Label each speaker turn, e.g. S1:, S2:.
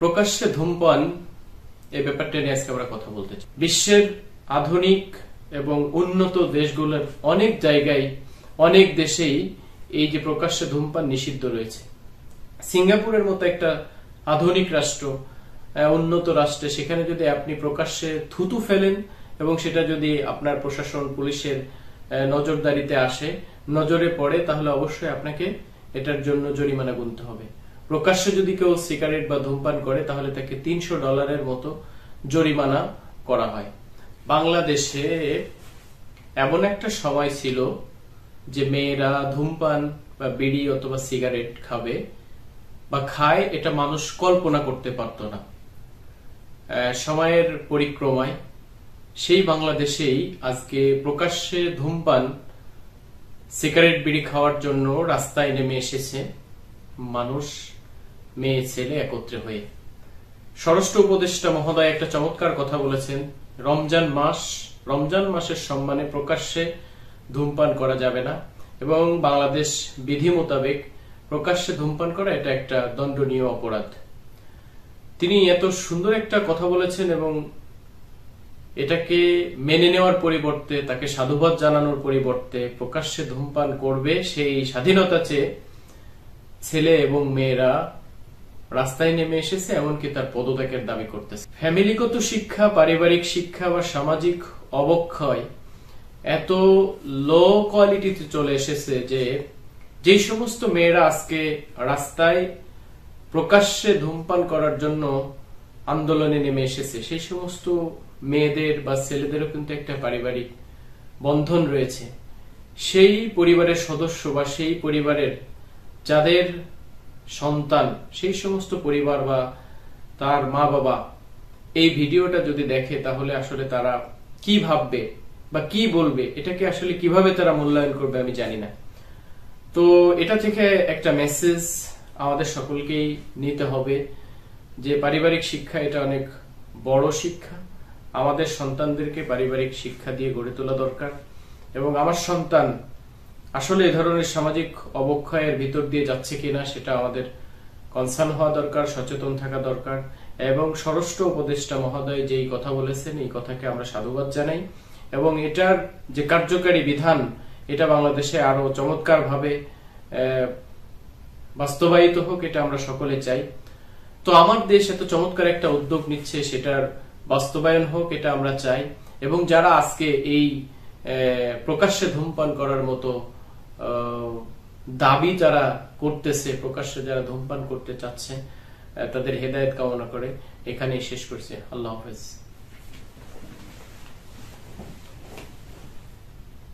S1: প্রকাশ্যে ধূমপান এই ব্যাপারটা নিয়ে আজকে আমরা কথা বলতে চাই। বিশ্বের আধুনিক এবং উন্নত দেশগুলোর অনেক জায়গায় অনেক দেশেই এই যে প্রকাশ্যে ধূমপান নিষিদ্ধ রয়েছে। সিঙ্গাপুরের মতো একটা আধুনিক রাষ্ট্র, উন্নত রাষ্ট্রে, সেখানে যদি আপনি প্রকাশ্যে থুতু ফেলেন এবং সেটা যদি আপনার প্রশাসন পুলিশের নজরদারিতে আসে, নজরে পড়ে, তাহলে অবশ্যই আপনাকে এটার জন্য জরিমানা গুনতে হবে। প্রকাশ্যে যদি কেউ সিগারেট বা ধূমপান করে তাহলে তাকে $300 মতো জরিমানা করা হয়। বাংলাদেশে এমন একটা সময় ছিল যে মেয়েরা ধূমপান বা বিড়ি অথবা সিগারেট খাবে বা খায়, এটা মানুষ কল্পনা করতে পারত না। সময়ের পরিক্রমায় সেই বাংলাদেশেই আজকে প্রকাশ্যে ধূমপান, সিগারেট, বিড়ি খাওয়ার জন্য রাস্তায় নেমে এসেছে মানুষ, মেয়ে ছেলে একত্রে হয়ে। স্বরাষ্ট্র উপদেষ্টা মহোদয় একটা চমৎকার কথা বলেছেন, রমজান মাসের সম্মানে প্রকাশ্যে ধূমপান করা যাবে না এবং বাংলাদেশ বিধি মোতাবেক প্রকাশ্যে ধূমপান করা এটা একটা দণ্ডনীয় অপরাধ। তিনি এত সুন্দর একটা কথা বলেছেন এবং এটাকে মেনে নেওয়ার পরিবর্তে, তাকে সাধুবাদ জানানোর পরিবর্তে প্রকাশ্যে ধূমপান করবে সেই স্বাধীনতা চেয়ে ছেলে এবং মেয়েরা রাস্তায় নেমে এসেছে, এমনকি তার পদত্যাগের দাবি করতেছে। ফ্যামিলিগত শিক্ষা, পারিবারিক শিক্ষা বা সামাজিক অবক্ষয় এত লো কোয়ালিটিতে চলে এসেছে যে যেই সমস্ত মেয়েরা আজকে রাস্তায় প্রকাশ্যে ধূমপান করার জন্য আন্দোলনে নেমে এসেছে, সেই সমস্ত মেয়েদের বা ছেলেদেরও কিন্তু একটা পারিবারিক বন্ধন রয়েছে। সেই পরিবারের সদস্য বা সেই পরিবারের যাদের সন্তান, সেই সমস্ত পরিবার বা তার মা বাবা এই ভিডিওটা যদি দেখে তাহলে আসলে তারা কি ভাববে বা কি বলবে, এটাকে আসলে কিভাবে তারা মূল্যায়ন করবে আমি জানি না। তো এটা থেকে একটা মেসেজ আমাদের সকলকেই নিতে হবে যে পারিবারিক শিক্ষা এটা অনেক বড় শিক্ষা। আমাদের সন্তানদেরকে পারিবারিক শিক্ষা দিয়ে গড়ে তোলা দরকার এবং আমার সন্তান আসলে এ ধরনের সামাজিক অবক্ষয়ের ভিতর দিয়ে যাচ্ছে কিনা সেটা আমাদের কনসার্ন হওয়া দরকার, সচেতন থাকা দরকার। এবং স্বরাষ্ট্র উপদেষ্টা মহোদয় যেই কথা বলেছেন, এই কথাকে আমরা সাধুবাদ জানাই এবং এটার যে কার্যকারী বিধান, এটা বাংলাদেশে আরো চমৎকার ভাবে বাস্তবায়িত হোক, এটা আমরা সকলে চাই। তো আমার দেশ এত চমৎকার একটা উদ্যোগ নিচ্ছে, সেটার বাস্তবায়ন হোক, এটা আমরা চাই। এবং যারা আজকে এই প্রকাশ্যে ধূমপান করার মতো দাবি যারা করতেছে, প্রকাশ্যে যারা ধূমপান করতে চাচ্ছে, তাদের হেদায়েত কামনা করে এখানেই শেষ করছে। আল্লাহ হাফেজ।